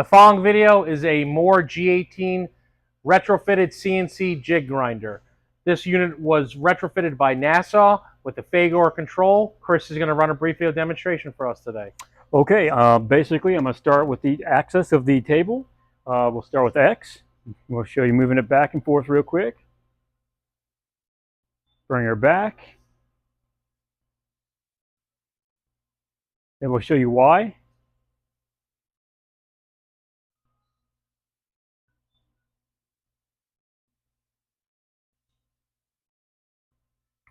The following video is a Moore G-18 retrofitted CNC jig grinder. This unit was retrofitted by NASA with the Fagor control. Chris is going to run a brief video demonstration for us today. Okay, basically I'm going to start with the axis of the table. We'll start with X. We'll show you moving it back and forth real quick. Bring her back. Then we'll show you Y.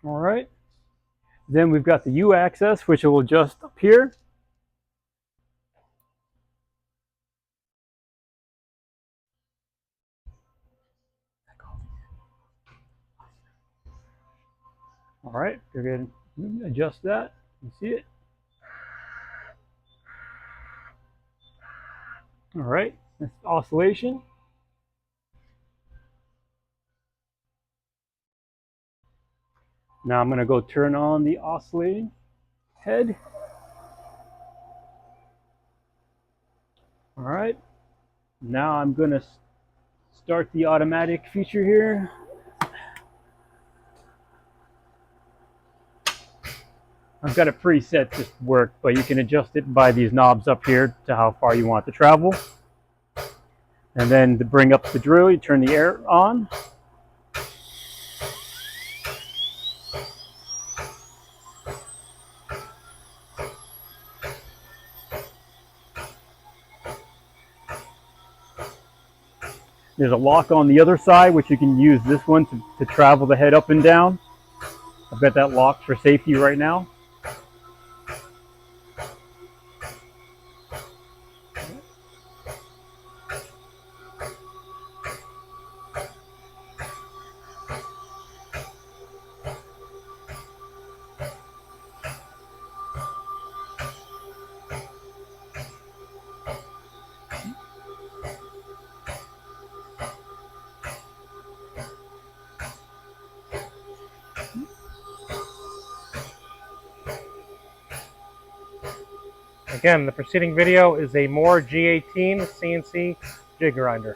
All right. Then we've got the U axis, which will adjust up here. All right, go ahead and adjust that. You see it? All right, that's oscillation. Now I'm going to go turn on the oscillating head. All right, now I'm going to start the automatic feature here. I've got it preset to work, but you can adjust it by these knobs up here to how far you want it to travel. And then to bring up the drill, you turn the air on. There's a lock on the other side, which you can use this one to travel the head up and down. I've got that locked for safety right now. Again, the preceding video is a Moore G-18 CNC jig grinder.